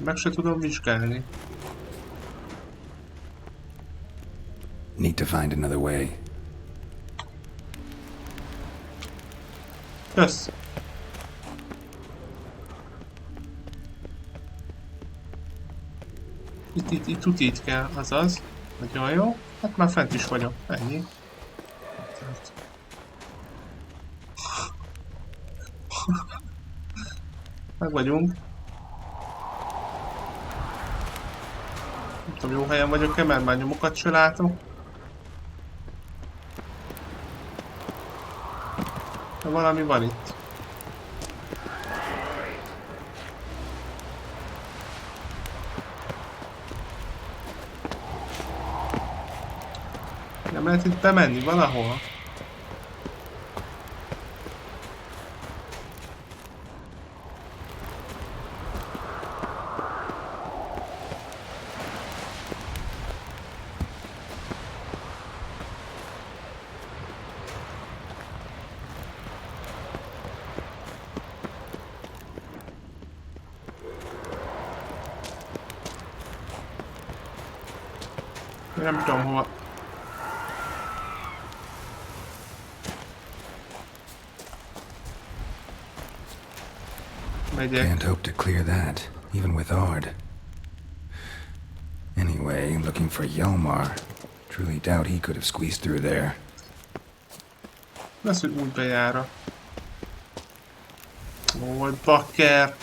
Meg se tudom vizsgálni. Need to find another way. Kösz. Itt kell, azaz. Nagyon jó. Hát már fent is vagyok. Ennyi. Meg vagyunk. Nem tudom, jó helyen vagyok-e, mert már nyomokat se látok. De valami van itt. Nem lehet itt bemenni valahol? Nem tudom hova. Megyek. Can't hope to clear that, even with Ard. Anyway, looking for Yomar. Truly doubt he could have squeezed through there. Lesz, hogy úgy bejára. Ó, bakker!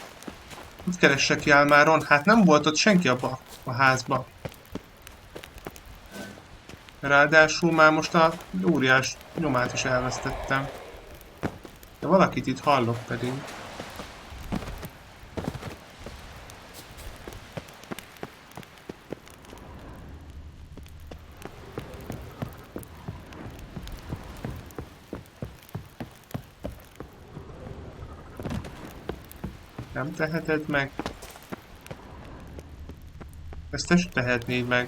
Mit keressek Jalmáron? Hát nem volt ott senki abba a házba. Ráadásul már most a óriás nyomát is elvesztettem. De valakit itt hallok pedig. Nem teheted meg. Ezt te sem tehetnéd meg.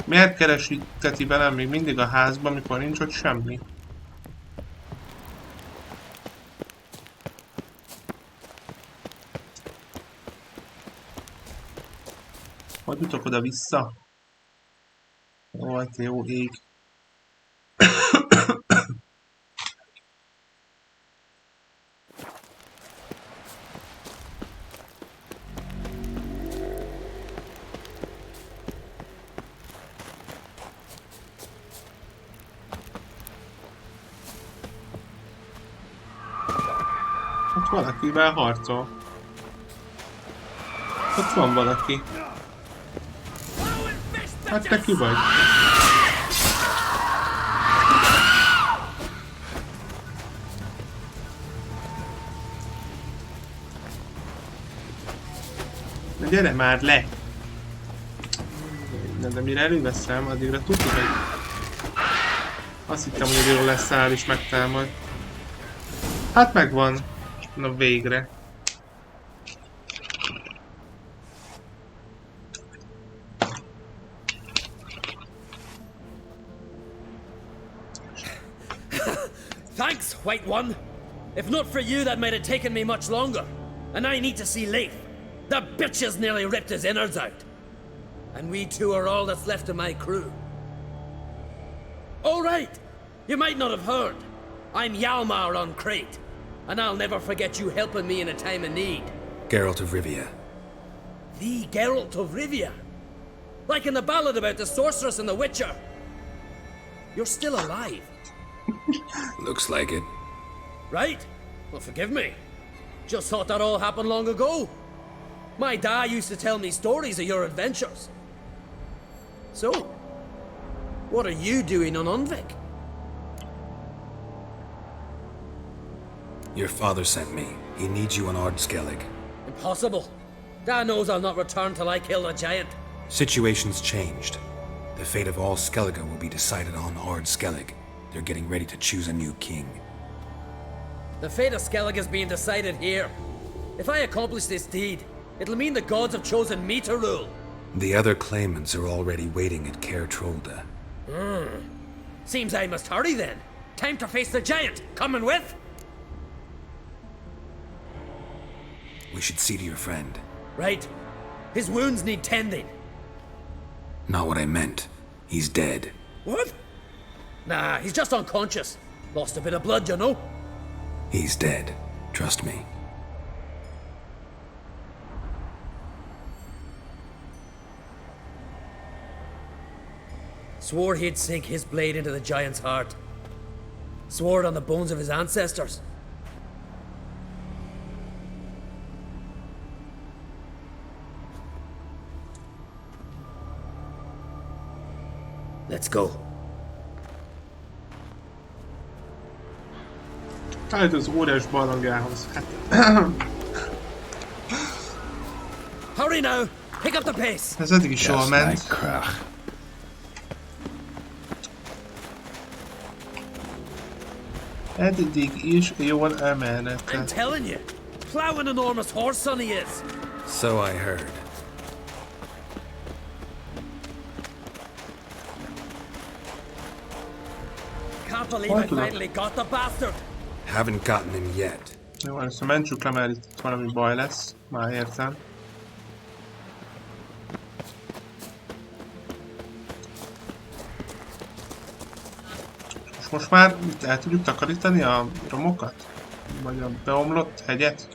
Miért keresíteti velem még mindig a házban, mikor nincs ott semmi? Hogy jutok oda vissza? Ó, te jó ég. Ott valakivel harcol. Ott van valaki. Hát te ki vagy? Na gyere már le! De mire előveszem, addigra tudod, hogy... Azt hittem, hogy jól lesz áll és megtámad. Hát megvan. Na végre. Thanks, White One. If not for you, that might have taken me much longer. And I need to see Leif. The bitch has nearly ripped his innards out. And we two are all that's left of my crew. All right. You might not have heard. I'm Hjalmar on Crete. And I'll never forget you helping me in a time of need. Geralt of Rivia. The Geralt of Rivia? Like in the ballad about the sorceress and the witcher. You're still alive. Looks like it. Right? Well, forgive me. Just thought that all happened long ago. My dad used to tell me stories of your adventures. So, what are you doing on Unvik? Your father sent me. He needs you on Ardskellig. Impossible. Dad knows I'll not return till I kill the giant. Situation's changed. The fate of all Skellige will be decided on Ardskellig. They're getting ready to choose a new king. The fate of Skellig is being decided here. If I accomplish this deed, it'll mean the gods have chosen me to rule. The other claimants are already waiting at Caer Trolda. Seems I must hurry then. Time to face the giant. Coming with? We should see to your friend. Right. His wounds need tending. Not what I meant. He's dead. What? Nah, he's just unconscious. Lost a bit of blood, you know? He's dead. Trust me. Swore he'd sink his blade into the giant's heart. Swore it on the bones of his ancestors. Let's go. Hát az óriás barlangához. Hát... Hurry now! Pick up the pace! Ez eddig is jól ment. Eddig is jól emelnette. I'm telling you, plow an enormous horse son he is. So I heard. Can't believe I finally got the bastard. Haven't gotten him yet. Jó, először mentsük le, mert itt valami baj lesz. Már értem. És most már itt el tudjuk takarítani a romokat? Vagy a beomlott hegyet?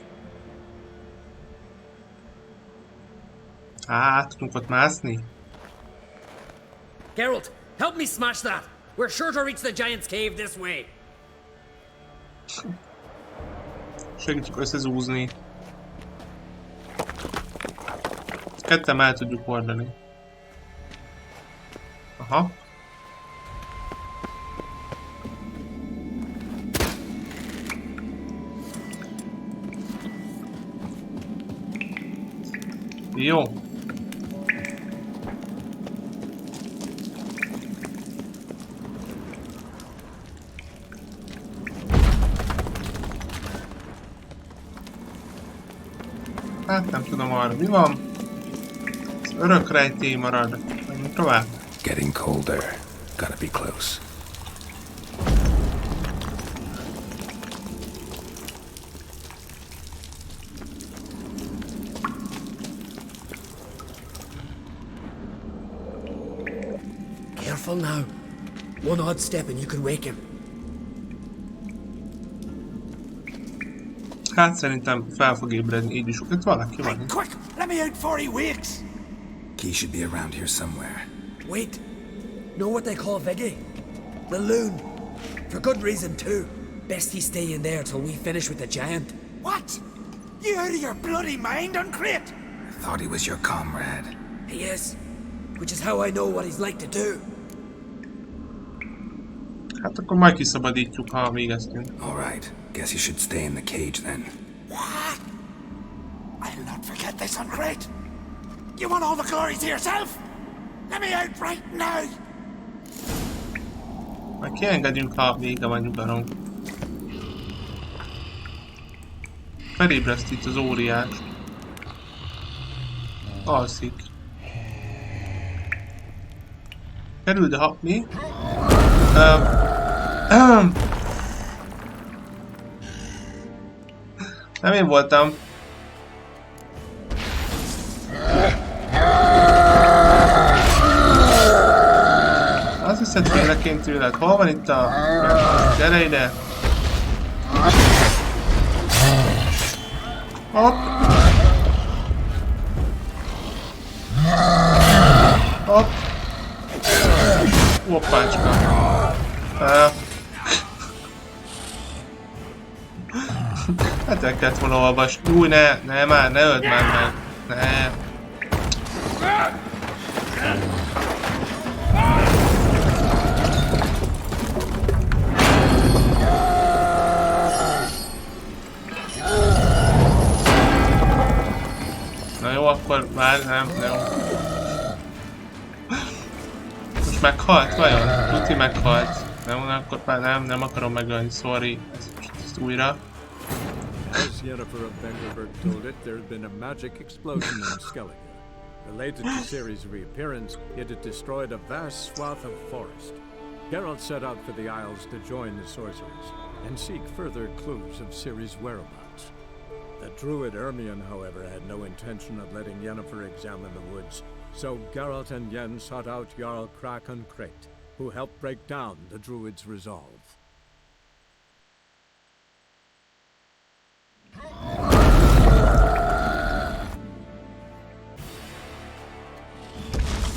Tudunk ott mászni? Geralt, help me smash that. We're sure to reach the giant's cave this way. Segítjük összezúzni. Ketten el tudjuk hordani. Aha. Jó. Hát nem tudom arra mi van. Ez örök rejtély marad. Menjünk tovább. Getting colder. Gotta be close. Careful now. One odd step and you could wake him. Hát szerintem fel fog ébredni így is. Itt valaki van. Quick! Let me out before he wakes! Key should be around here somewhere. Wait. Know what they call Viggy? The loon. For good reason too. Best he stay in there till we finish with the giant. What? You out of your bloody mind, Uncrate? I thought he was your comrade. He is. Which is how I know what he's like to do. Hát akkor majd kiszabadítjuk, ha végeztünk. Alright. Guess you should stay in the cage then. What? I'll not forget this, Uncrate. You want all the glory to yourself? Let me out right now! Majd kiengedjünk, ha vége van nyugalom. Felébreszt itt az óriás. Alszik. Kerül, de ha... mi? Nem én voltam. Azt hiszed félreként tőled. Hol van itt a... Gyere ide! Hopp! Hopp! Hoppácska! Hát el kellett volna olvasni. Új, ne már, ne öld már meg. Ne. Na jó, akkor már nem, jó. Most meghalt vajon? Tuti meghalt. Nem, akkor már nem akarom megölni, sorry. Ezt újra. As Yennefer of Vengerberg told it, there had been a magic explosion in Skellige. Related to Ciri's reappearance, it had destroyed a vast swath of forest. Geralt set out for the Isles to join the sorcerers and seek further clues of Ciri's whereabouts. The druid Ermion, however, had no intention of letting Yennefer examine the woods, so Geralt and Yen sought out Jarl Kraken Crate, who helped break down the druid's resolve.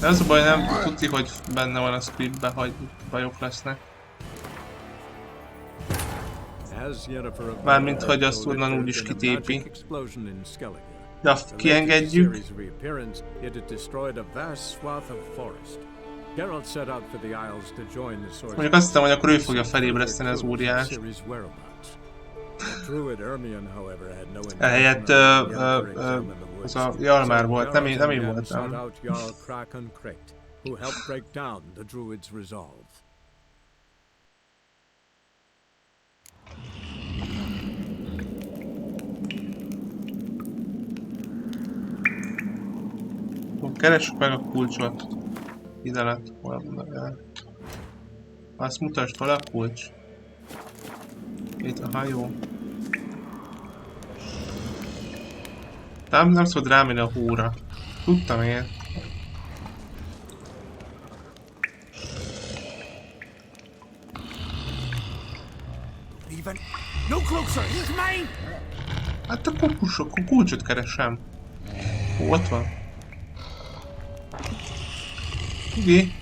De az a baj, nem tudni, hogy benne van a scriptben, hogy bajok lesznek. Mármint, hogy azt onnan úgyis kitépi. De ha kiengedjük... Mondjuk azt hiszem, hogy akkor ő fogja felébreszteni az óriást. Ehelyett az a Jalmár volt, nem én voltam. Keressük meg a kulcsot. Ide lett volna. Azt mutasd, hol a kulcs. Itt a hajó. Nem szabad rámenni a hóra. Tudtam én. Hát akkor kulcsot keresem. Ó, ott van. Ugi.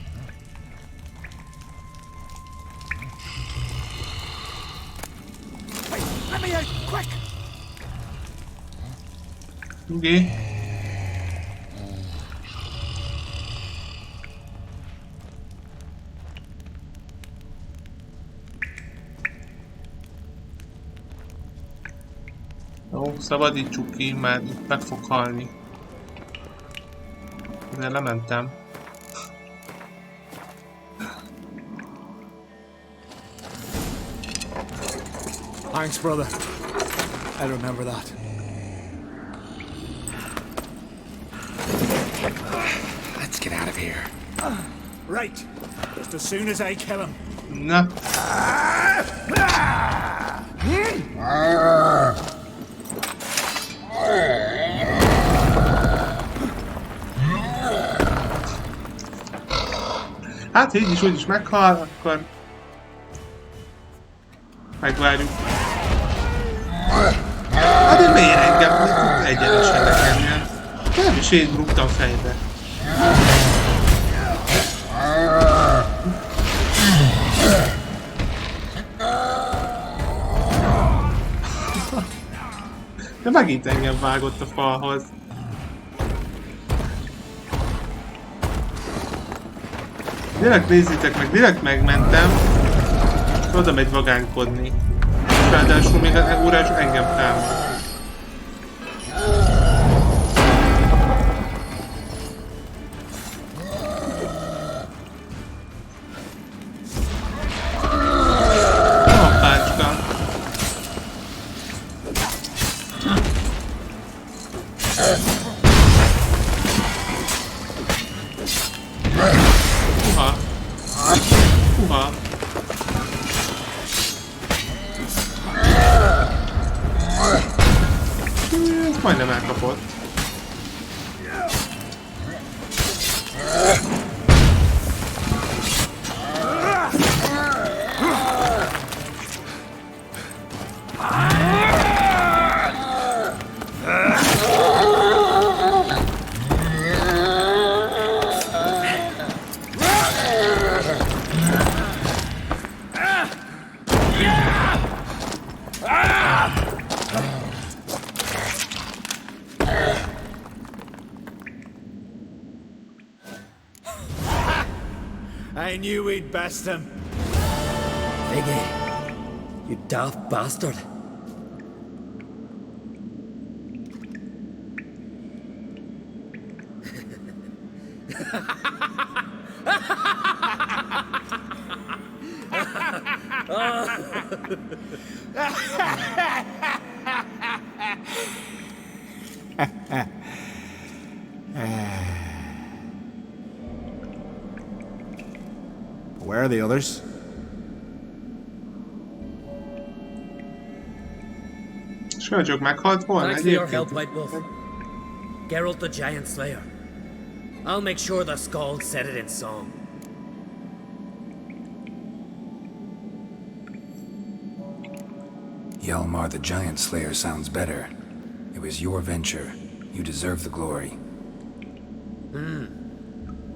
Ugi. Jó, szabadítsuk ki, mert itt meg fog halni. De lementem. Thanks, brother. I remember that. Let's get out of here. Right. Just as soon as I kill him. Na. Hát így is úgy is meghal, akkor megvárjuk. Hát de miért engem egyenesen nekem ilyen? Nem is én rúgtam fejbe. De megint engem vágott a falhoz. Direkt nézzétek meg, direkt megmentem. Oda megy vagánykodni. Ráadásul még az órás engem támad. Hoppácska. Uha. Uha. Majdnem elkapott. I knew we'd best him. Viggy, you daft bastard. Where are the others? Sörcsök meghalt volna Thanks for your egyébként. help, White Wolf. Geralt the Giant Slayer. I'll make sure the Skald said it in song. Hjalmar the Giant Slayer sounds better. It was your venture. You deserve the glory.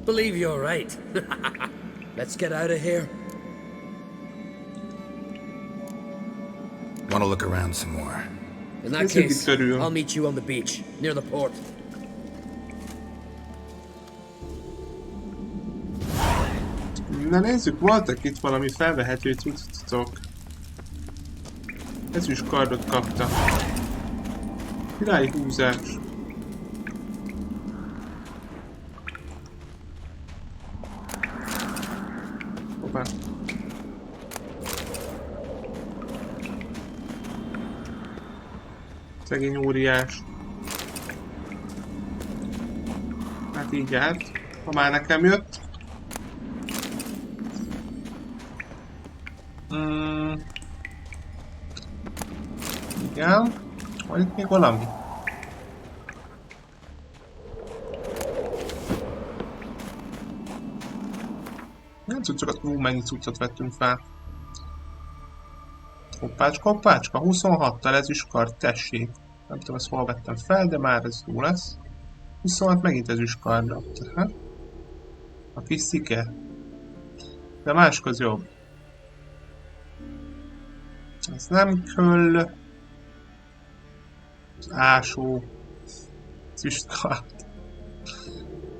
Believe you're right. Let's get out of here. Want to look around some more? In that Nézzük itt case, körül. I'll meet you on the beach, near the port. Na nézzük, voltak itt valami felvehető cuccok. Ezüst kardot kapta. Királyi húzás. Hoppá. Szegény óriás. Hát így járt. Ha már nekem jött. Igen. Van itt még valami? Nem cuccokat, mennyi cuccot vettünk fel. Hoppácska, hoppácska, 26-tal ezüstkard, tessék. Nem tudom, ezt hol vettem fel, de már ez jó lesz. 26 megint ezüstkardra. A kis szike. De másik az jobb. Ez nem köll. Az ásó. Ezüstkard.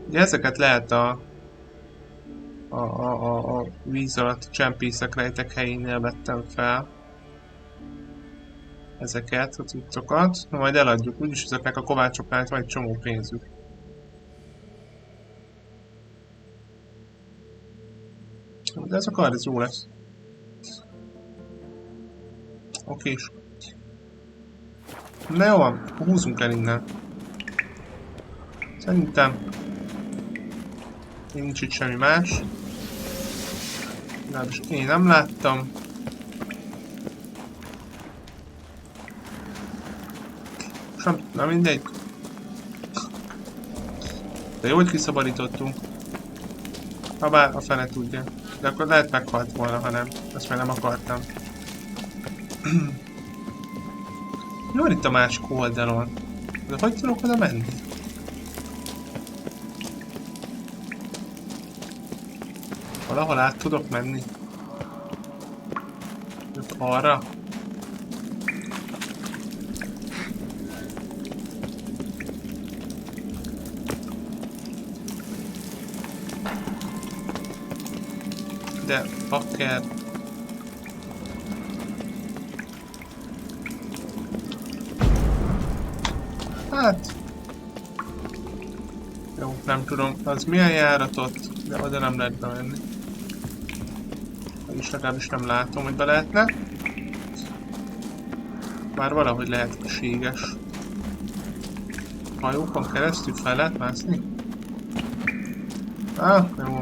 Ugye ezeket lehet a víz alatt csempészek rejtek helyénél vettem fel. Ezeket a cuccokat. Na majd eladjuk. Úgyis ezeknek a kovácsoknál van egy csomó pénzük. De ez a kard, ez jó lesz. Okés. Na jó van, húzzunk el innen. Szerintem nincs itt semmi más. Legalábbis én nem láttam. Sem, na mindegy. De jó, hogy kiszabadítottunk. Habár a fene tudja. De akkor lehet meghalt volna, ha nem. Ezt már nem akartam. Jó, itt a másik oldalon. De hogy tudok oda menni? Valahol át tudok menni? Ott arra? De fucker. Hát... Jó, nem tudom, az milyen járatot, de oda nem lehet bemenni. És legalábbis nem látom, hogy be lehetne. Már valahogy lehetséges. Hajókon keresztül fel lehet mászni? Jó.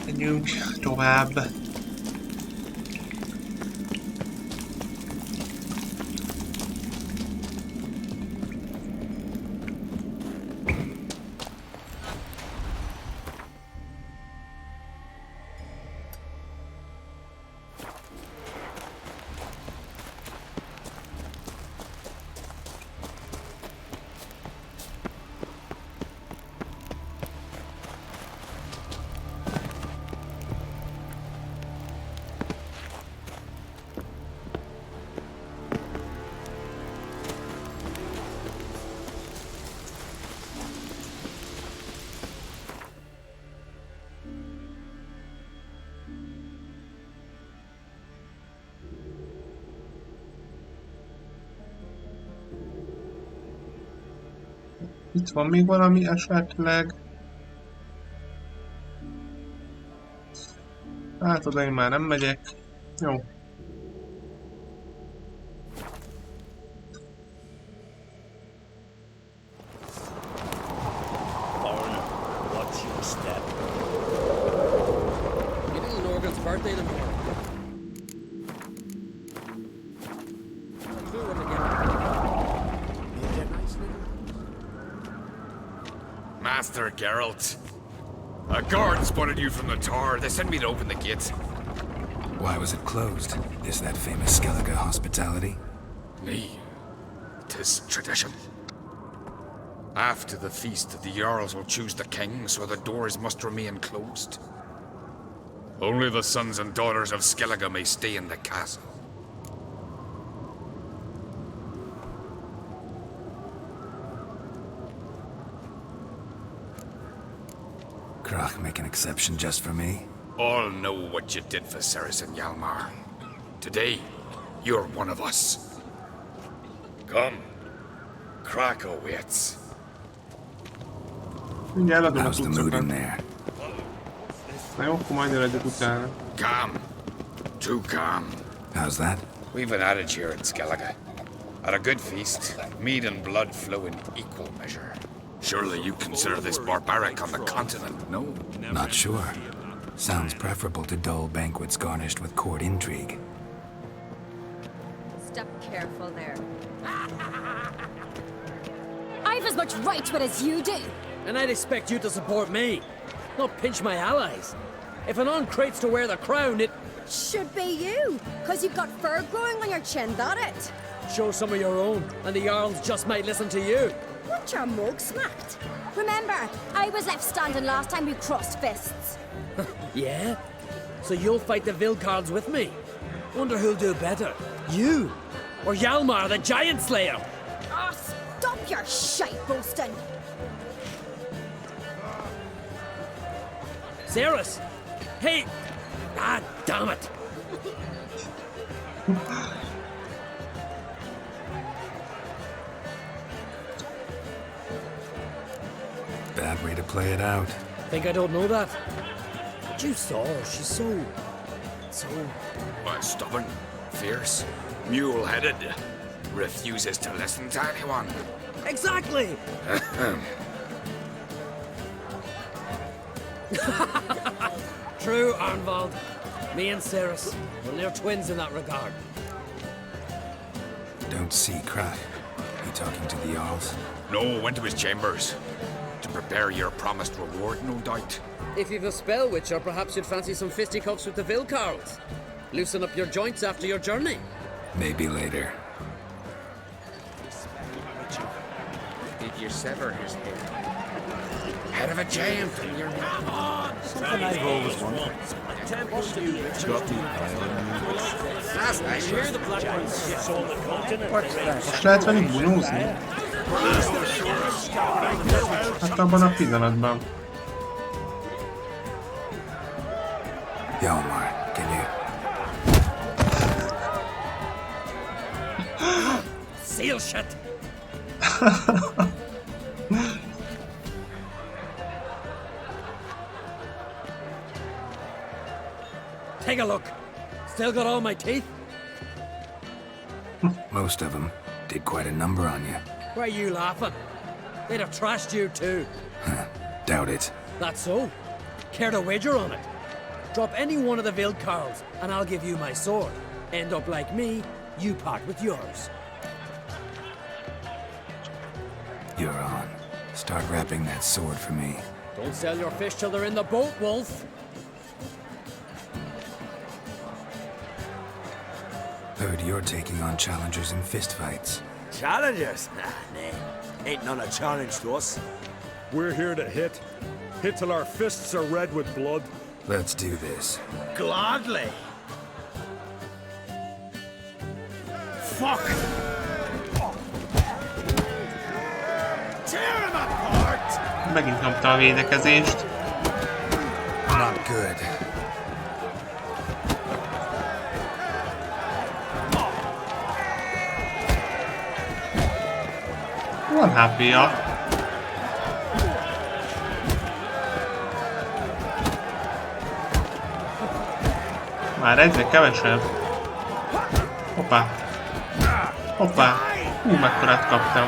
Menjünk tovább. Itt van még valami esetleg. Hát oda én már nem megyek. Jó. Watch your step. It is Norgan's birthday tomorrow. bastard, Geralt. A guard spotted you from the tower. They sent me to open the gate. Why was it closed? Is that famous Skellige hospitality? Me. 'Tis tradition. After the feast, the Jarls will choose the king, so the doors must remain closed. Only the sons and daughters of Skellige may stay in the castle. Krach make an exception just for me? All know what you did for Ceres and Hjalmar. Today, you're one of us. Come. Krach awaits. Mindjárt eladom a How's the mood in cuccokat. there? Na jó, akkor majd eladjuk utána. Calm. Too calm. How's that? We've an adage here in Skellige. At a good feast, mead and blood flow in equal measure. Surely you consider this barbaric on the continent, no? Not sure. Sounds preferable to dull banquets garnished with court intrigue. Step careful there. I've as much right to it as you do. And I'd expect you to support me, not pinch my allies. If an crates to wear the crown, it Should be you, because you've got fur growing on your chin, that it? shows some of your own, and the Jarls just might listen to you. Want your mug smacked? Remember, I was left standing last time we crossed fists. Yeah? So you'll fight the Vilcards with me? Wonder who'll do better, you or Hjalmar the Giant Slayer? Ah, stop your shite boasting. Ceres! Hey! Ah, damn it! Bad way to play it out. Think I don't know that? But you saw her, she's so... What, stubborn, fierce, mule-headed, refuses to listen to anyone. Exactly! True, Arnvald. Me and Ceres, well, they're twins in that regard. Don't see Krach. You talking to the Jarls? No, went to his chambers. To prepare your promised reward, no doubt. If you've a spell witcher, perhaps you'd fancy some fisticuffs with the Vilcards. Loosen up your joints after your journey. Maybe later. Did you sever his head? Head of a giant, and you're not. Something I've always wondered. Last night, you hear the Most lehet velük bunózni? Hát abban a pillanatban. Hjalmar, can you... Seal shut! Take a look. Still got all my teeth? Most of them did quite a number on you. Why are you laughing? They'd have trashed you too. Doubt it. That's so. Care to wager on it? Drop any one of the Vilcards, and I'll give you my sword. End up like me, you part with yours. You're on. Start wrapping that sword for me. Don't sell your fish till they're in the boat, Wolf. Heard you're taking on challengers in fistfights. Challengers? Nah, ain't none a challenge to us. We're here to hit. Hit till our fists are red with blood. Let's do this. Gladly. Fuck! Tear him apart! Megint nyomta a védekezést. Not good. Van HP-ja. Már egyre kevesebb. Hoppá. Hoppá. Hú, mekkorát kaptam.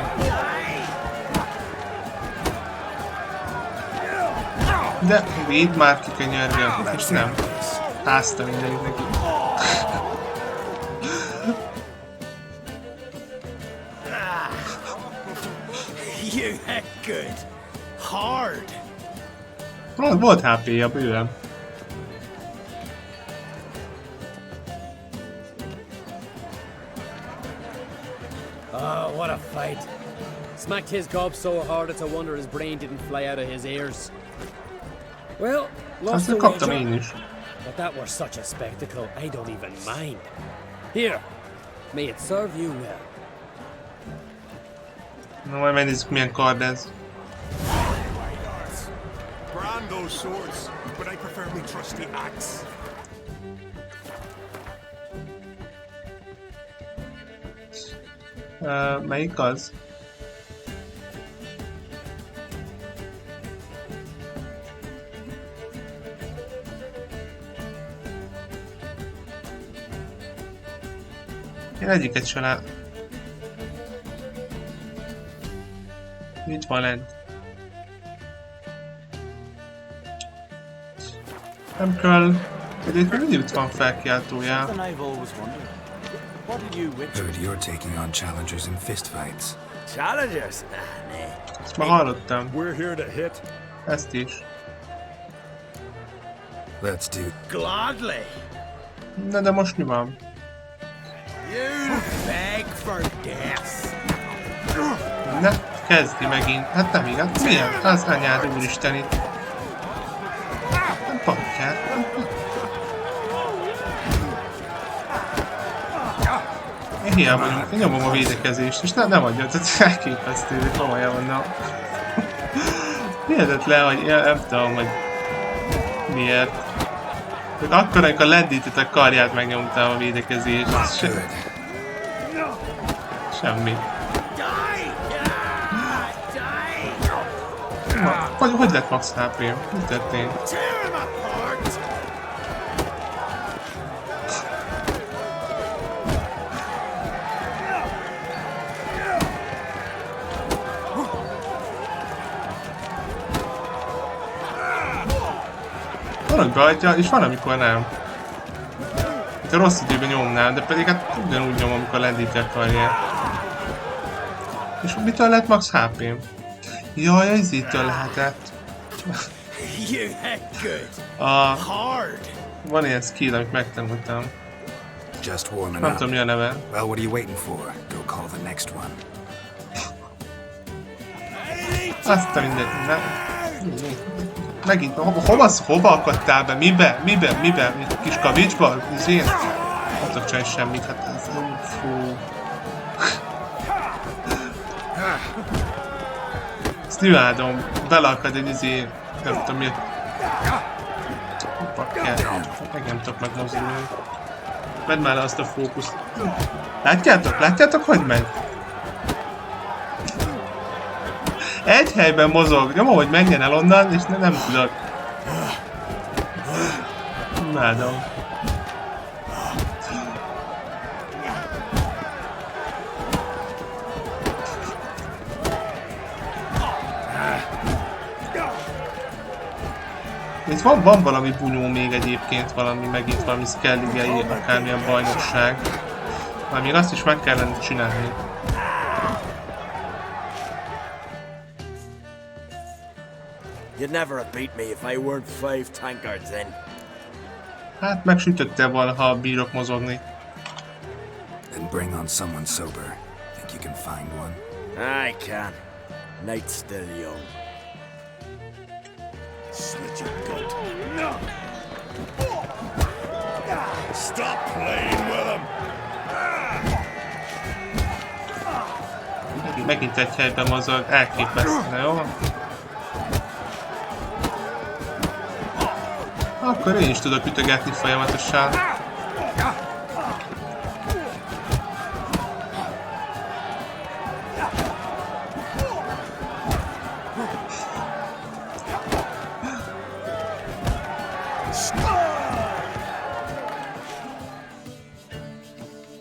De védd már ki, könyörgöm. És nem. Házta mindenit neki. You heck good. hard. Volt HP-ja bőven. Oh, what a fight. Smacked his gob so hard it's a wonder his brain didn't fly out of his ears. Well, lost the Azt kaptam wager, én is. but that were such a spectacle, I don't even mind. Here, may it serve you well. Na majd megnézzük milyen kard ez. Brand those swords, but I prefer my trusty axe. Melyik az? Én egyiket se lát. Mit van lent? Nem kell. Egyébként mindig itt van felkiáltója. Heard you're taking on challengers in fistfights. Challengers? Nah. Ezt már hallottam. We're here to hit. Ezt is. Let's do. Gladly. Na de most mi van? You beg for death. Ne, kezdi megint. Hát nem igaz. Milyen? Az anyád úristeni. Nem pakkát. Én hiába vagyok, én nyomom a védekezést, és nem adja, tehát elképesztő, hogy komolyan vannak. Hihetetlen, hogy nem tudom, hogy miért. Akkor, amikor lendített a karját, megnyomtam a védekezést. Semmi. Hogy lett max HP? Mi történt? Vannak rajta, és van, amikor nem. Itt a rossz időben nyomnám, de pedig hát ugyanúgy nyom, amikor lendíti a karját. És mitől lett max HP-m? Jaj, ez ittől lehetett. You had good. Hard. Van ilyen skill, amit megtanultam. Just warming Nem up. tudom, mi a neve. Well, what are you waiting for? Go call the next one. Azt a mindegy. Megint, hova akadtál be? Mibe? Kis kavicsba? Ez én? Nem tudok csinálni semmit, hát ez... Fú. Ezt imádom. Beleakad egy izé... Nem tudom miért... Bakker. Meg nem tudok megmozdulni. Vedd már le azt a fókuszt. Látjátok, hogy megy? Egy helyben mozog, nyomom, hogy menjen el onnan, és nem tudok. Imádom. Itt van valami bunyó még egyébként, megint valami skelligei, akármilyen bajnokság. Már még azt is meg kellene csinálni. You'd never have beat me if I weren't 5 tankards in. Hát megsütöttél valaha, bírok mozogni. Then bring on someone sober. Think you can find one? I can. Night's still young. Slit your gut. No! Stop playing with him! Megint egy helyben mozog, elképesztő, jó? Akkor én is tudok ütögetni folyamatosan.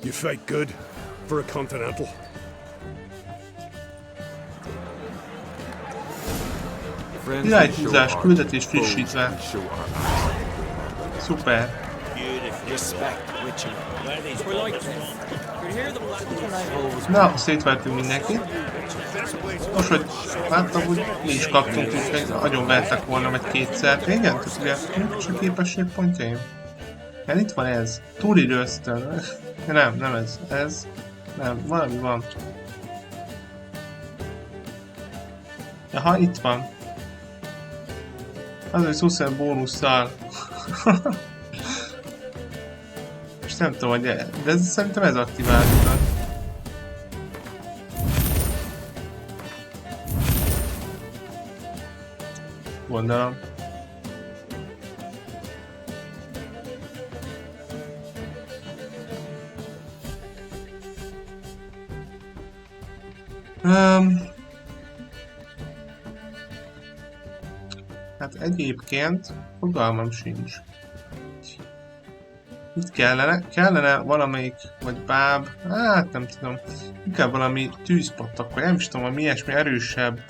You fight good for a continental. Irányhúzás, küldetés frissítve. Szuper. Respect with Na, szétvertünk mindenkit. Most, hogy láttam, hogy mi is kaptunk, úgyhogy nagyon vertek volna meg kétszer. Igen, tehát ugye nincs a képességpontjaim. Hát itt van ez. Túlidőztön. Nem ez. Ez. Nem, valami van. Aha, itt van. Az, hogy 20 bónusszal. És nem tudom, hogy de ez, szerintem ez aktiválódott. Gondolom. Hát egyébként fogalmam sincs. Itt kellene valamelyik, vagy báb, hát nem tudom, inkább valami tűzpatak, vagy nem is tudom, valami ilyesmi erősebb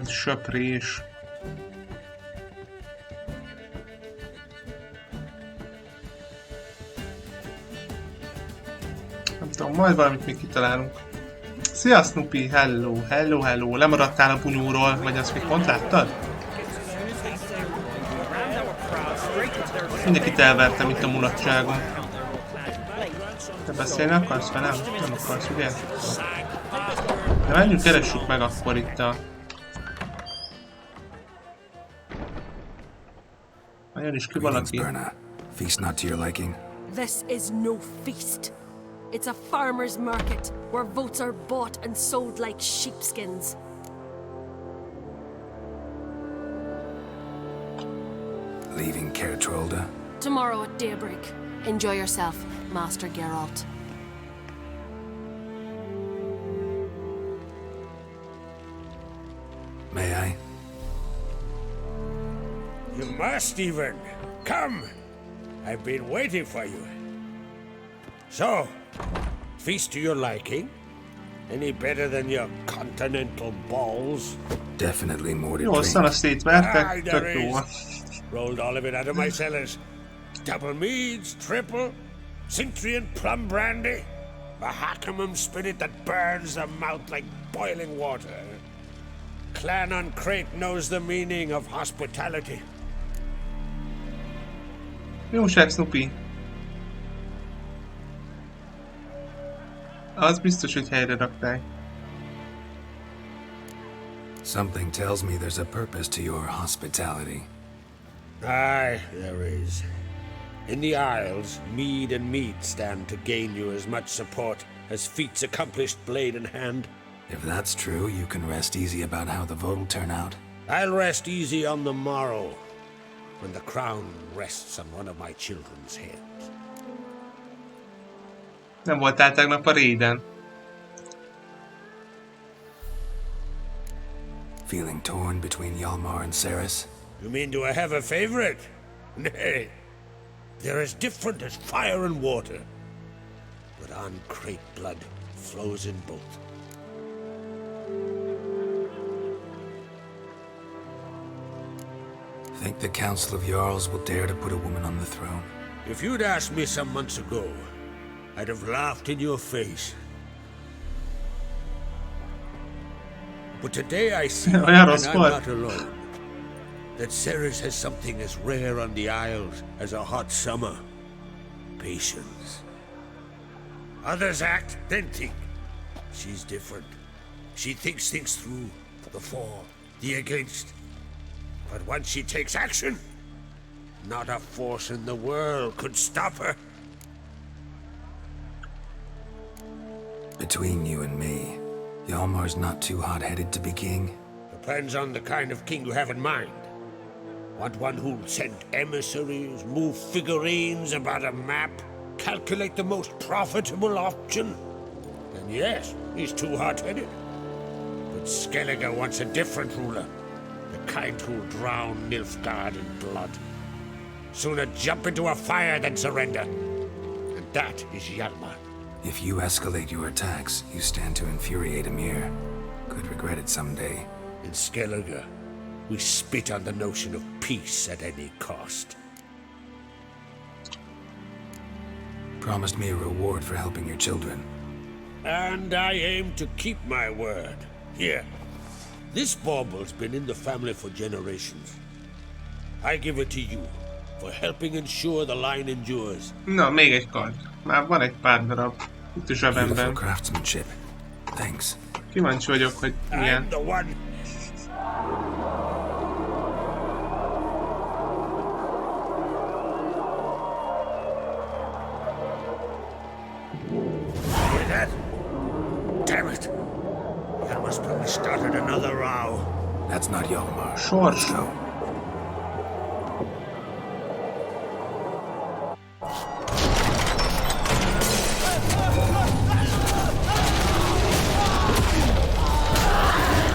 söprés. Nem tudom, majd valamit még kitalálunk. Szia Snoopy, hello, lemaradtál a bunyóról, vagy azt még pont láttad? Mindenkit elvertem itt a mulatságon. Te beszélni akarsz velem? Nem akarsz, ugye? De menjünk, keressük meg akkor itt a... Nagyon is ki valaki. Feast not to your liking. This is no feast. It's a farmer's market where votes are bought and sold like sheepskins. Leaving Kertrolda? Tomorrow at daybreak. Enjoy yourself, Master Geralt. May I? You must even. Come! I've been waiting for you. So, feast to your liking? Any better than your continental balls? Definitely more to Jó, drink. aztán a szétvertek, tök jó. Rolled all of it out of my cellars. Double meads, triple, Cintrian plum brandy, Mahakimum spirit that burns the mouth like boiling water. Clan on Crate knows the meaning of hospitality. Jóság, Snoopy. Az biztos, hogy helyre rakták. Something tells me there's a purpose to your hospitality. Aye, there is. In the Isles, mead and meat stand to gain you as much support as feats accomplished blade in hand. If that's true, you can rest easy about how the vote will turn out. I'll rest easy on the morrow, when the crown rests on one of my children's heads. Nem voltál tegnap a raiden. Feeling torn between Hjalmar and Ceres? You mean, do I have a favorite? Nay. They're as different as fire and water. But on Crate blood flows in both. Think the Council of Jarls will dare to put a woman on the throne? If you'd asked me some months ago, I'd have laughed in your face. But today I see, and I'm not alone, that Ceres has something as rare on the Isles as a hot summer. Patience. Others act, then think. She's different. She thinks things through, the for, the against. But once she takes action, not a force in the world could stop her. Between you and me, Hjalmar's not too hot-headed to be king? Depends on the kind of king you have in mind. Want one who'll send emissaries, move figurines about a map, calculate the most profitable option? Then yes, he's too hot-headed. But Skellige wants a different ruler. The kind who'll drown Nilfgaard in blood. Sooner jump into a fire than surrender. And that is Hjalmar. If you escalate your attacks, you stand to infuriate Emir. Could regret it someday. In Skellige, we spit on the notion of peace at any cost. promised me a reward for helping your children. And I aim to keep my word. Here. This bauble's been in the family for generations. I give it to you for helping ensure the line endures. Na, még egy kard. Már van egy pár darab itt a zsebemben. Beautiful craftsmanship. Thanks. Kíváncsi vagyok, hogy milyen. I'm the one. Hear that? Damn it! Yalmar's probably started another row. That's not Yalmar. Sors. Go.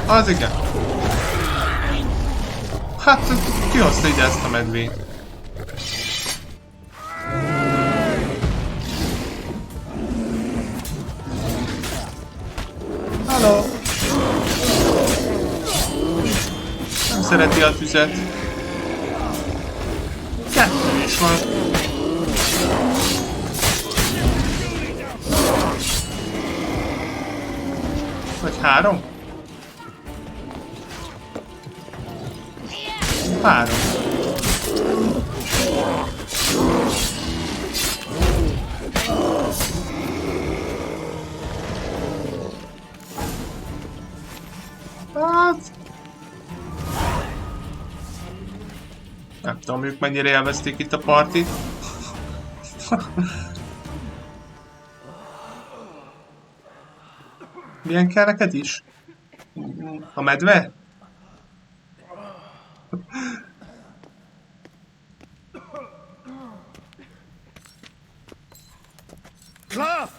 Az igen. Hát, ki hozta ide ezt a medvét? Hello. Nem szereti a tüzet. Kettő is van. Vagy 3? 3. Hát... Nem tudom, ők mennyire élvezték itt a partit. Milyen kell neked is? A medve? Cloth!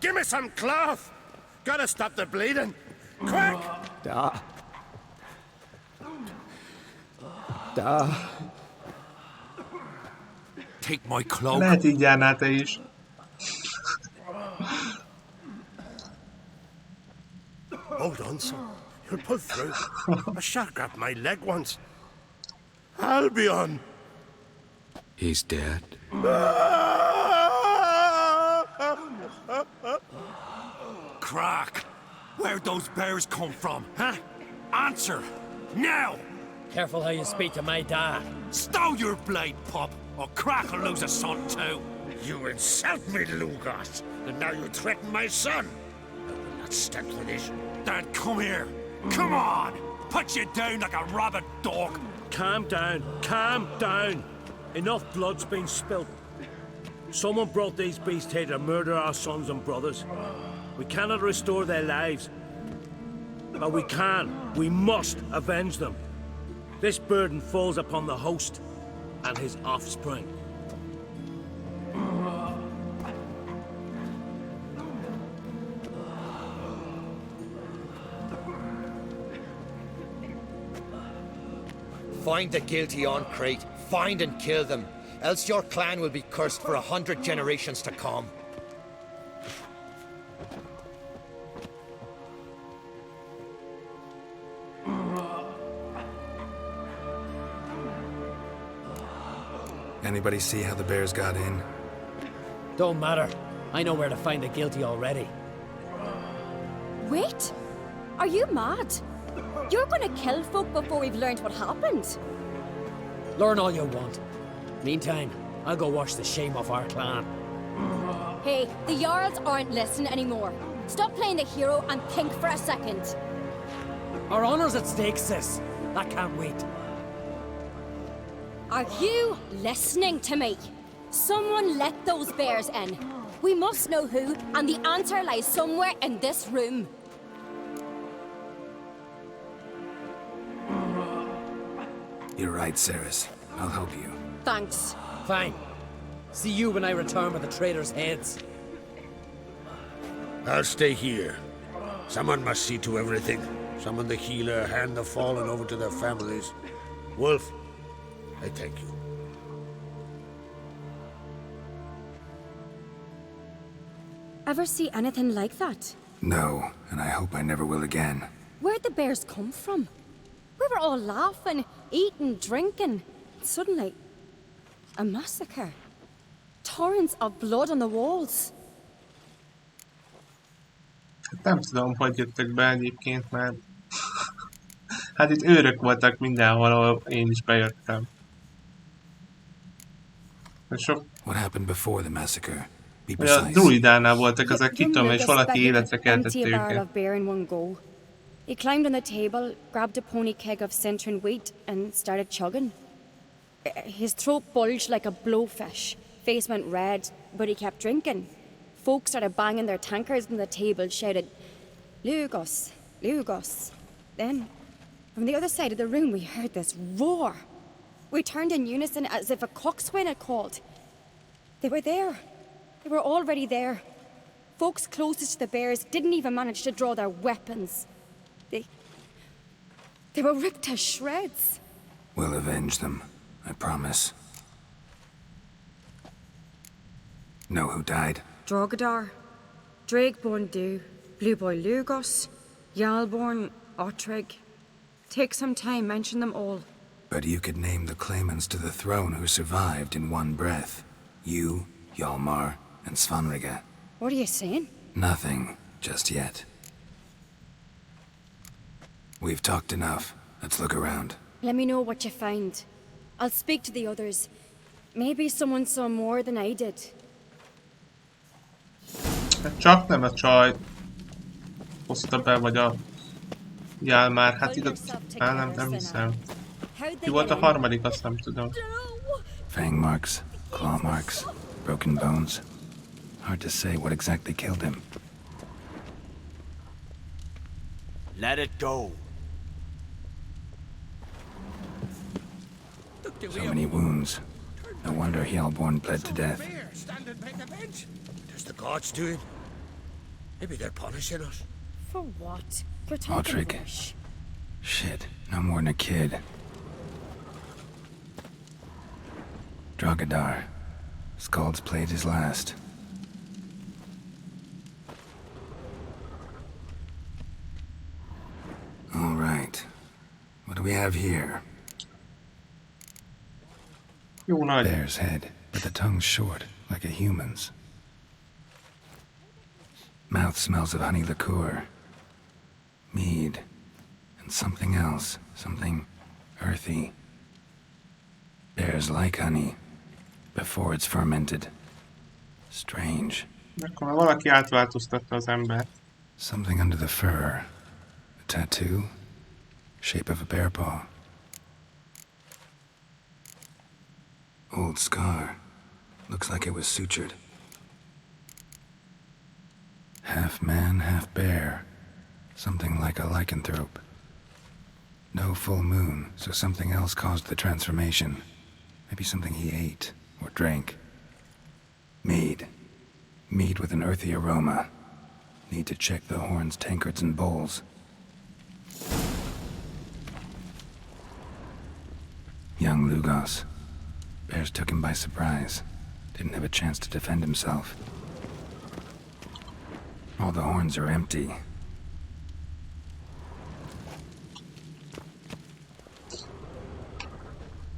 Give me some cloth! Gotta stop the bleeding! Quick! Da. Take my cloak. Lehet így járnál te is. Hold on, son. You'll pull through. A shark grabbed my leg once. Albion! He's dead. Crack! Where'd those bears come from, huh? Answer! Now! Careful how you speak to my dad. Stow your blade, pup, or Crack will lose a son too. You insult me, Lugas, and now you threaten my son. I will not stand for this. Dad, come here. Come on! Put you down like a rabid dog. Calm down. Calm down. Enough blood's been spilt. Someone brought these beasts here to murder our sons and brothers. We cannot restore their lives. But we can. We must avenge them. This burden falls upon the host and his offspring. Find the guilty on Crete. Find and kill them. Else your clan will be cursed for 100 generations to come. Anybody see how the bears got in? Don't matter. I know where to find the guilty already. Wait! Are you mad? You're gonna kill folk before we've learned what happened. Learn all you want. Meantime, I'll go wash the shame off our clan. Hey, the Jarls aren't listening anymore. Stop playing the hero and think for a second. Our honor's at stake, sis. That can't wait. Are you listening to me? Someone let those bears in. We must know who, and the answer lies somewhere in this room. You're right, Ceres. I'll help you. Thanks. Fine. See you when I return with the traitors' heads. I'll stay here. Someone must see to everything. Summon the healer, hand the fallen over to their families. Wolf, I thank you. Ever see anything like that? No, and I hope I never will again. Where'd the bears come from? We were all laughing, eating, drinking. Suddenly, a massacre. torrents of blood on the walls. Hát nem tudom, hogy jöttek be egyébként, mert... Hát itt őrök voltak mindenhol, ahol én is bejöttem. Sok... What happened before the massacre? Be A precise. druidánál voltak ezek, ki tudom, és valaki életre keltette őket. He climbed on the table, grabbed a pony keg of centering wheat, and started chugging. His throat bulged like a blowfish. Face went red, but he kept drinking. Folks started banging their tankards on the table, shouted, "Lugos, Lugos." Then, from the other side of the room, we heard this roar. We turned in unison as if a coxswain had called. They were there. They were already there. Folks closest to the bears didn't even manage to draw their weapons. They were ripped to shreds. We'll avenge them, I promise. Know who died? Drogadar, Drakeborn Du, Blue Boy Lugos, Yalborn, Ottrig. Take some time, mention them all. But you could name the claimants to the throne who survived in one breath. You, Hjalmar, and Svanrige. What are you saying? Nothing, just yet. We've talked enough. Let's look around. Let me know what you find. I'll speak to the others. Maybe someone saw more than I did. Csak nem a csaj hozta be, vagy a Hjalmar, hát igaz, nem hiszem. Ki volt a harmadik, azt nem tudom. Fang marks, claw marks, broken bones. Hard to say what exactly killed him. Let it go. So many wounds. No wonder Hjalborn bled to death. There's the gods doing. Maybe they're punishing us. For what? You're talking Ottrig. rubbish. Shit, no more than a kid. Drogadar. Skald's played his last. All right. What do we have here? Bear's head, but the tongue's short, like a human's. Mouth smells of honey liqueur. Mead. And something else. Something earthy. Bears like honey. Before it's fermented. Strange. Akkor valaki átváltoztatta az embert. Something under the fur. A tattoo. Shape of a bear paw. Old scar. Looks like it was sutured. Half man, half bear. Something like a lycanthrope. No full moon, so something else caused the transformation. Maybe something he ate or drank. Mead. Mead with an earthy aroma. Need to check the horns, tankards, and bowls. Young Lugos. Bears took him by surprise. Didn't have a chance to defend himself. All the horns are empty.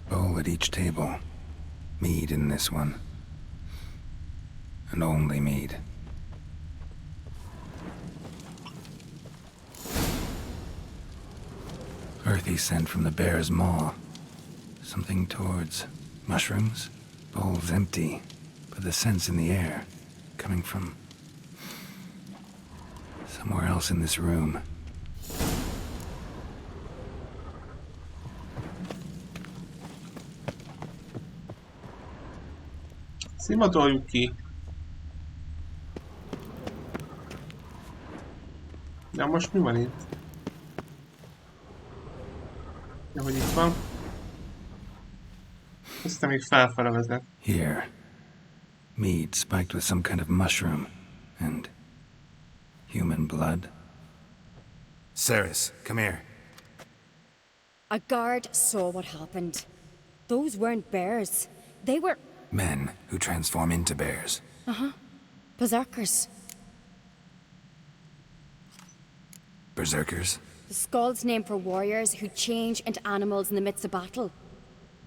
Bowl at each table. Mead in this one. And only mead. Earthy scent from the bear's maw. Something towards mushrooms. Bowl's empty, but the scent's in the air. Coming from somewhere else in this room. Szimatoljuk ki. De most mi van itt? Ja, hogy itt van. Aztán még felfele vezet. Here. Mead spiked with some kind of mushroom. And human blood. Ceres, come here. A guard saw what happened. Those weren't bears. They were... Men who transform into bears. Uh-huh. Berserkers. Berserkers? The Skald's name for warriors who change into animals in the midst of battle.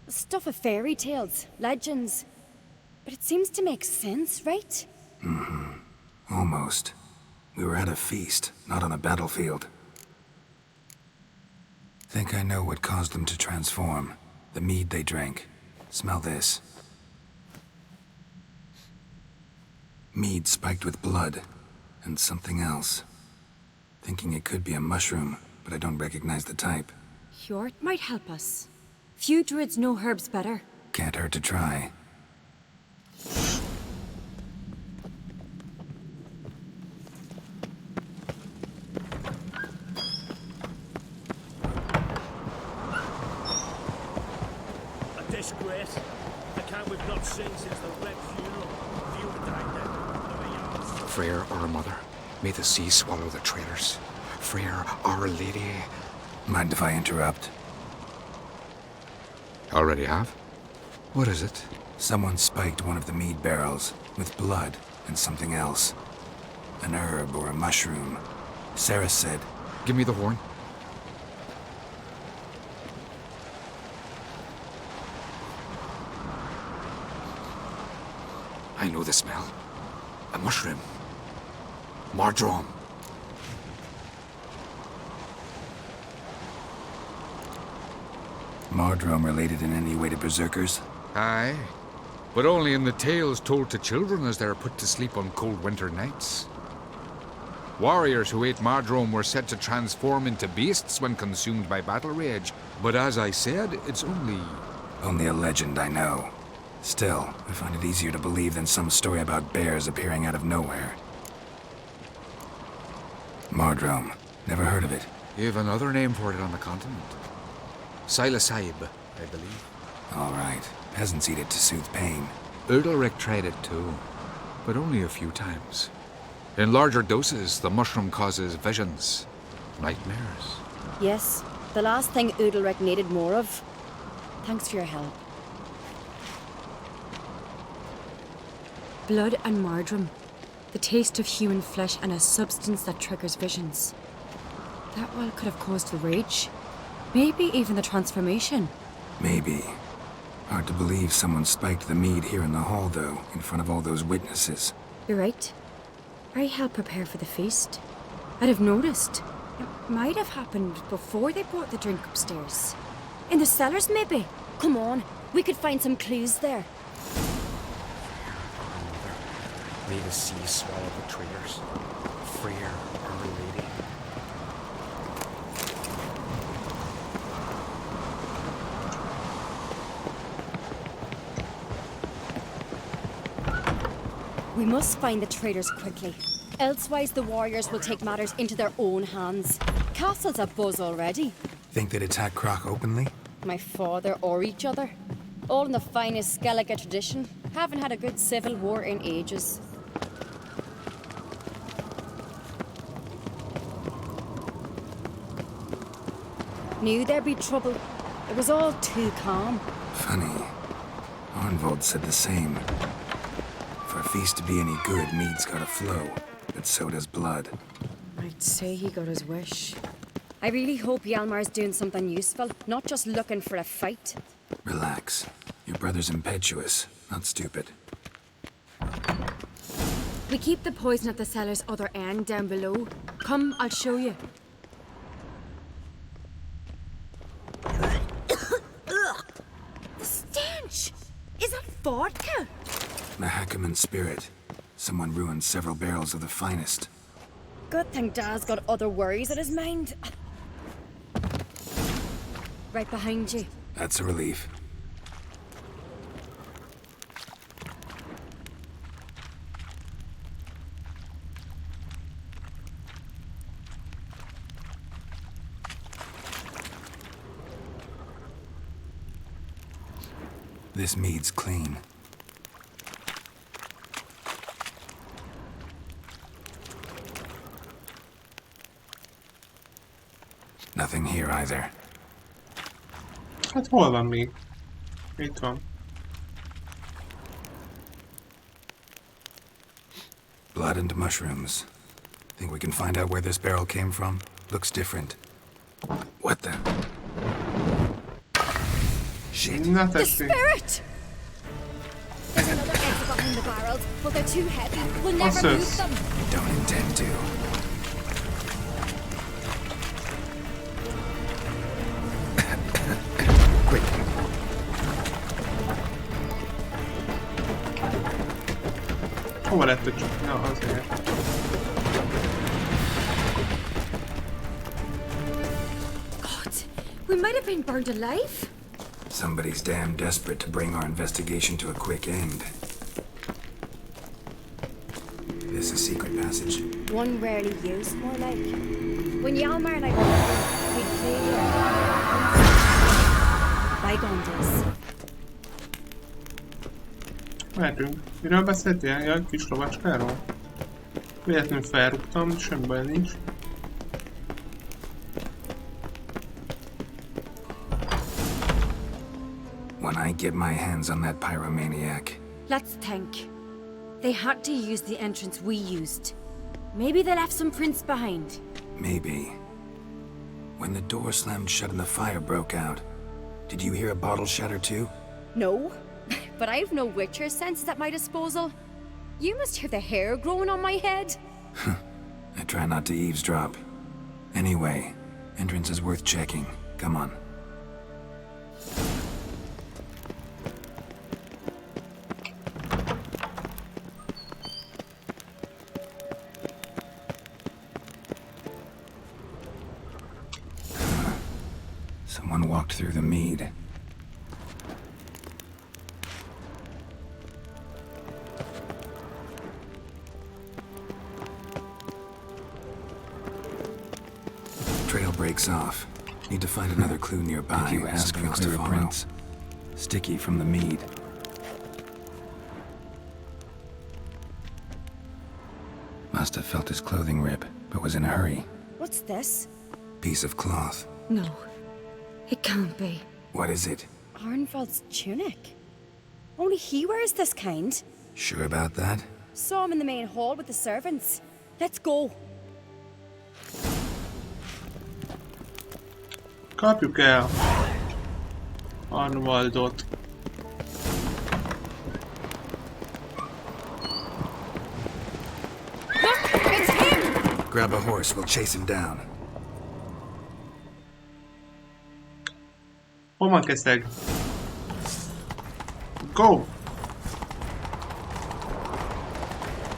Stuff of fairy tales, legends. But it seems to make sense, right? Mm-hmm. Almost. We were at a feast, not on a battlefield. Think I know what caused them to transform. The mead they drank. Smell this. Mead spiked with blood. And something else. Thinking it could be a mushroom, but I don't recognize the type. Hjort might help us. Few druids know herbs better. Can't hurt to try. A disgrace. The camp we've not seen since the Red funeral. Few died then. Freyr, our mother, may the sea swallow the traitors. Freyr, our lady. Mind if I interrupt? Already have? What is it? Someone spiked one of the mead barrels with blood and something else. An herb or a mushroom. Sarah said... Give me the horn. I know the smell. A mushroom. Mardrome. Mardrome related in any way to berserkers? Aye, but only in the tales told to children as they're put to sleep on cold winter nights. Warriors who ate Mardrome were said to transform into beasts when consumed by battle rage, but as I said, it's only... Only a legend, I know. Still, I find it easier to believe than some story about bears appearing out of nowhere. Mardrome. Never heard of it. You have another name for it on the continent. Silasaib, I believe. All right. Peasants eat it to soothe pain. Udalric tried it too, but only a few times. In larger doses, the mushroom causes visions, nightmares. Yes, the last thing Udalric needed more of. Thanks for your help. Blood and Mardrome. The taste of human flesh and a substance that triggers visions. That well could have caused the rage. Maybe even the transformation. Maybe. Hard to believe someone spiked the mead here in the hall, though, in front of all those witnesses. You're right. I helped prepare for the feast. I'd have noticed. It might have happened before they brought the drink upstairs. In the cellars, maybe. Come on, we could find some clues there. May the sea swallow the traitors. Freyr, our lady. We must find the traitors quickly. Elsewise, the warriors will take matters into their own hands. Castle's abuzz already. Think they'd attack Croc openly? My father or each other. All in the finest Skellige tradition. Haven't had a good civil war in ages. Knew there'd be trouble. It was all too calm. Funny. Arnvold said the same. For a feast to be any good, mead's gotta flow, but so does blood. I'd say he got his wish. I really hope Hjalmar's doing something useful, not just looking for a fight. Relax. Your brother's impetuous, not stupid. We keep the poison at the cellar's other end down below. Come, I'll show you. The stench! Is that vodka? Mahakaman spirit. Someone ruined several barrels of the finest. Good thing Dad's got other worries in his mind. Right behind you. That's a relief. This mead's clean. Nothing here either. Hát hol van még? Itt van. Blood and mushrooms. Think we can find out where this barrel came from? Looks different. What the? Shit. Na The tessék. spirit! There's another exit behind the barrels, but they're too heavy. We'll never move them. I don't intend to. Quick. Hova lett a csuk? Na, azért. God, we might have been burned alive. Somebody's damn desperate to bring our investigation to a quick end. This a secret passage? One rarely used, more like. When Yalmar and I were little, we'd play bygone days. Mehetünk. Miről beszéltél? Ja, kis lovacskáról? Véletlenül felrúgtam, semmi baj nincs. When I get my hands on that pyromaniac. Let's think. They had to use the entrance we used. Maybe they left some prints behind. Maybe. When the door slammed shut and the fire broke out, did you hear a bottle shatter too? No, but I have no Witcher senses at my disposal. You must hear the hair growing on my head. I try not to eavesdrop. Anyway, entrance is worth checking. Come on. Someone walked through the mead. Trail breaks off. Need to find another clue nearby. If you ask for clear prints. Sticky from the mead. Must have felt his clothing rip, but was in a hurry. What's this? Piece of cloth. No, it can't be. What is it? Arnvald's tunic. Only he wears this kind. Sure about that? Saw him in the main hall with the servants. Let's go. Kapjuk el Arnvaldot. Look, it's him! Grab a horse, we'll chase him down. Hol van Keszeg? Go!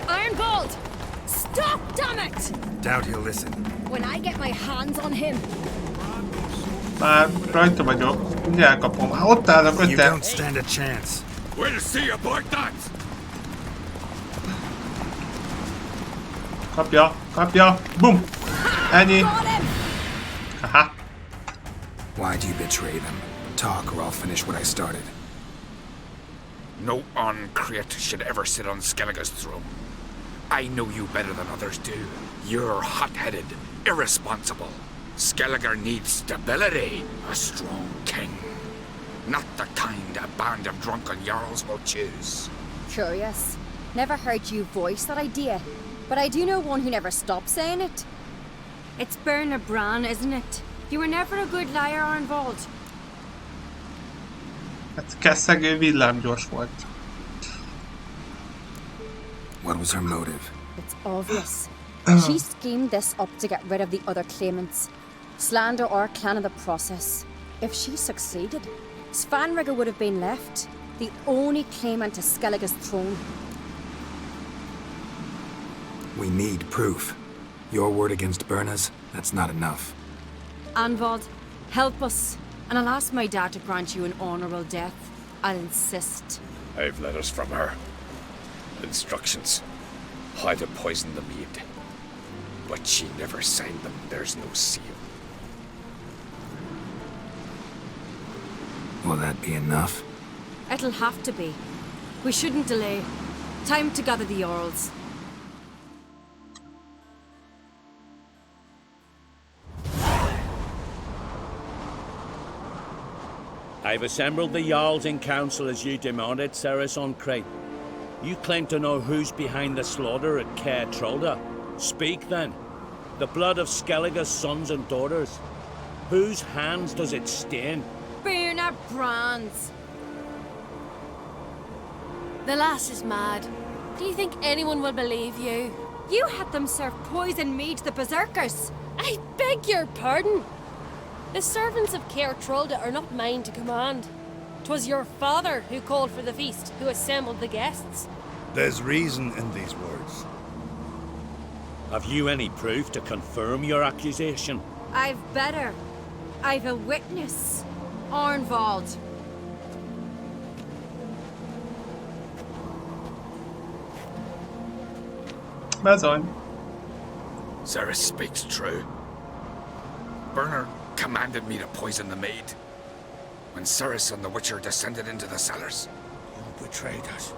Arnvald! Stop, damn it! Doubt he'll listen. When I get my hands on him. Már rajta vagyok. Mindjárt elkapom. Ott állnak You öten. don't stand a chance. We'll see about that! Kapja, kapja. Bum! Ennyi. Haha. Why do you betray them? Talk or I'll finish what I started. No uncreate should ever sit on Skellige's throne. I know you better than others do. You're hot-headed, irresponsible. Skellige needs stability, a strong king. Not the kind a band of drunken jarls will choose. Curious. Never heard you voice that idea, but I do know one who never stops saying it. It's Berna Bran, isn't it? You were never a good liar, Arnvald. Hát Keszeg villámgyors volt. What was her motive? It's obvious. She schemed this up to get rid of the other claimants. Slander our clan in the process. If she succeeded, Svanrigger would have been left, the only claimant to Skellige's throne. We need proof. Your word against Berna's, that's not enough. Arnvald, help us, and I'll ask my dad to grant you an honorable death. I'll insist. I've letters from her. Instructions. How to poison the mead. But she never signed them. There's no seal. Will that be enough? It'll have to be. We shouldn't delay. Time to gather the Jarls. I've assembled the Jarls in council as you demanded, Ceres on Crate. You claim to know who's behind the slaughter at Caer Trolda. Speak then. The blood of Skellige's sons and daughters. Whose hands does it stain? Berna Bran's. The lass is mad. Do you think anyone will believe you? You had them serve poison mead to the berserkers. I beg your pardon. The servants of Caer Trolda are not mine to command. 'Twas your father who called for the feast, who assembled the guests. There's reason in these words. Have you any proof to confirm your accusation? I've better. I've a witness. Arnvald. Bezony. Ceres speaks true. Bernard commanded me to poison the maid. When Ceres and the Witcher descended into the cellars. You betrayed us.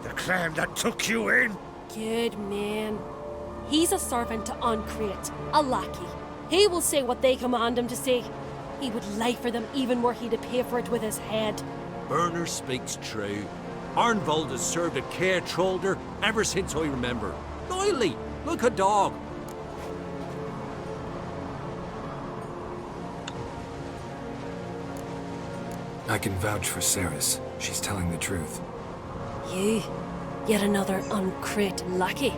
The clan that took you in. Good man. He's a servant to Uncreate, a lackey. He will say what they command him to say. He would lie for them even were he to pay for it with his head. Bernard speaks true. Arnvald has served at Caer Trolda ever since I remember. Loyally, like a dog. I can vouch for Ceres. She's telling the truth. You? Yet another Uncreate lackey.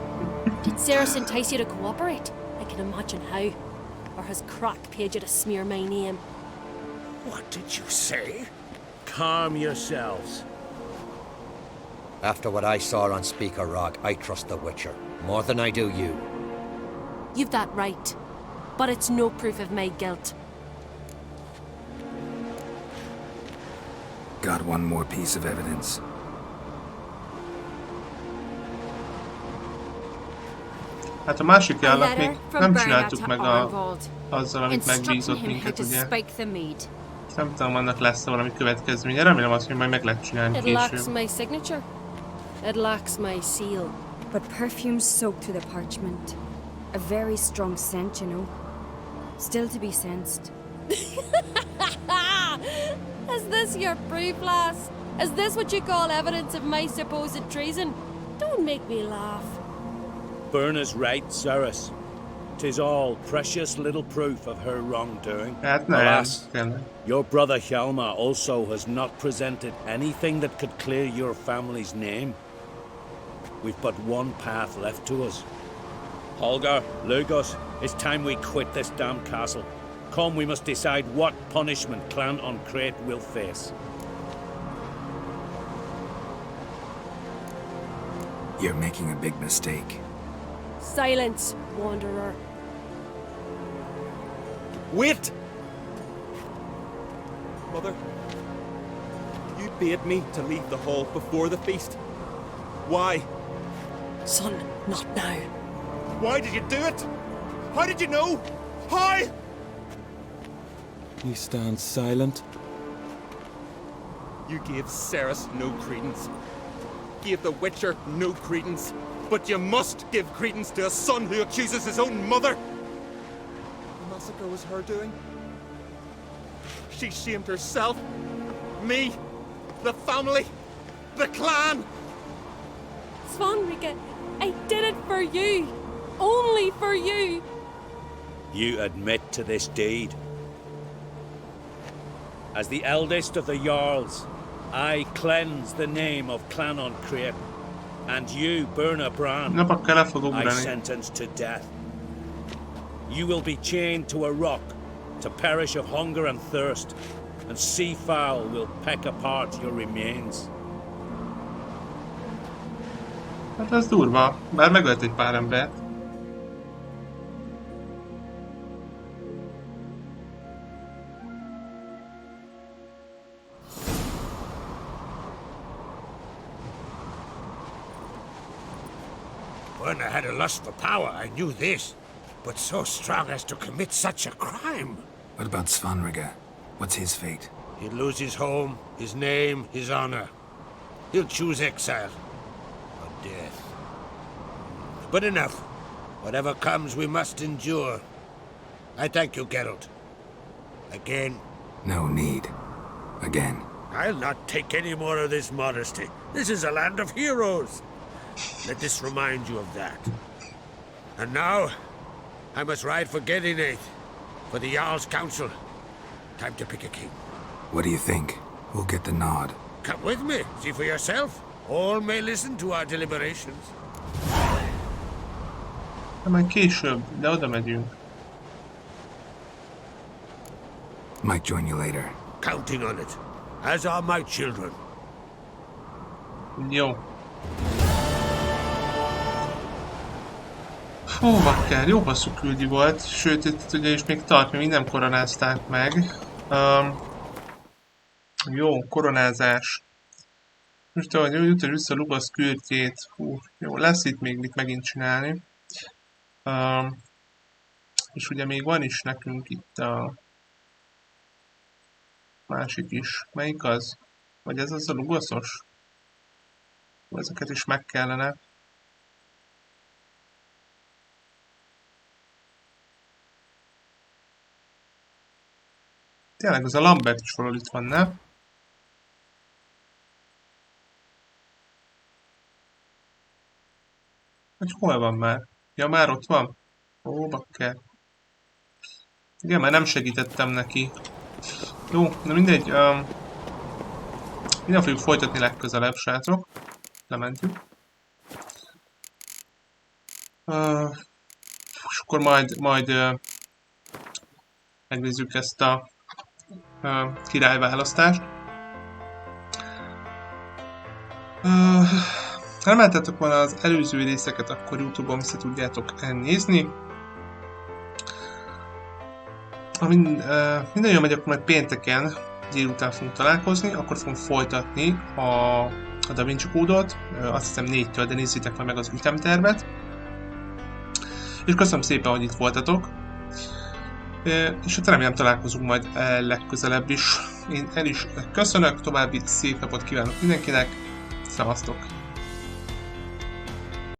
Did Ceres entice you to cooperate? I can imagine how. Or has Crack paid you to smear my name? What did you say? Calm yourselves. After what I saw on Speaker Rock, I trust the Witcher. More than I do you. You've that right. But it's no proof of my guilt. Got one more piece of evidence. Hát a másik jellap még nem csináltuk meg azzal, amit megbízott minket, ugye? Nem tudom, annak lesz valami következménye. Remélem azt, hogy majd meg lehet csinálni később. It lacks később. my signature. It lacks my seal. But perfume soaked through the parchment. A very strong scent, you know. Still to be sensed. Is this your proof, lass? Is this what you call evidence of my supposed treason? Don't make me laugh. Berna's right, Ceres. 'Tis all precious little proof of her wrongdoing. Alas, your brother Hjalmar also has not presented anything that could clear your family's name. We've but one path left to us. Holger, Lugos, it's time we quit this damn castle. Come, we must decide what punishment Clan Uncreate will face. You're making a big mistake. Silence, wanderer. Wait! Mother, you bade me to leave the hall before the feast. Why? Son, not now. Why did you do it? How did you know? How? You stand silent. You gave Ceres no credence. Gave the Witcher no credence. But you must give credence to a son who accuses his own mother. The massacre was her doing. She shamed herself, me, the family, the clan. Svanrika, I did it for you. Only for you. You admit to this deed. As the eldest of the Jarls, I cleanse the name of Clan Uncreate. And you, Berna Bran, I sentence to death. You will be chained to a rock to perish of hunger and thirst, and sea fowl will peck apart your remains. Hát ez durva, bár megölt egy pár embert. Berna had a lust for power, I knew this. But so strong as to commit such a crime. What about Svanrika? What's his fate? He'll lose his home, his name, his honor. He'll choose exile. Or death. But enough. Whatever comes, we must endure. I thank you, Geralt. Again. No need. Again. I'll not take any more of this modesty. This is a land of heroes. Let this remind you of that. And now, I must ride for Gedinath, for the Jarl's Council. Time to pick a king. What do you think? Who'll get the nod? Come with me, see for yourself. All may listen to our deliberations. De majd később, de oda megyünk. Might join you later. Counting on it. As are my children. Jó. Hú, bakker, jó basszú küldi volt, sőt, itt ugye is még tart, még nem koronázták meg. Jó, koronázás. Most ahogy jutott vissza Lubasz kürtjét, hú, jó, lesz itt még mit megint csinálni. És ugye még van is nekünk itt a másik is. Melyik az? Vagy ez az a lugaszos? Ezeket is meg kellene. Tényleg az a Lambert is valahol itt van, ne? Hogy hol van már? Ja, már ott van? Ó, bakker. Igen, már nem segítettem neki. Jó, de mindegy. Minden fogjuk folytatni legközelebb, srácok. Lementünk. És akkor majd megnézzük ezt a királyválasztást. Ha nem láttátok volna az előző részeket, akkor YouTube-on vissza tudjátok nézni. Ha minden jól megy, akkor majd pénteken délután fogunk találkozni, akkor fogunk folytatni a Da Vinci kódot, azt hiszem 4-től, de nézzétek meg az ütemtervet. És köszönöm szépen, hogy itt voltatok. És hát remélem találkozunk majd legközelebb is. Én el is köszönök, további szép napot kívánok mindenkinek. Szevasztok!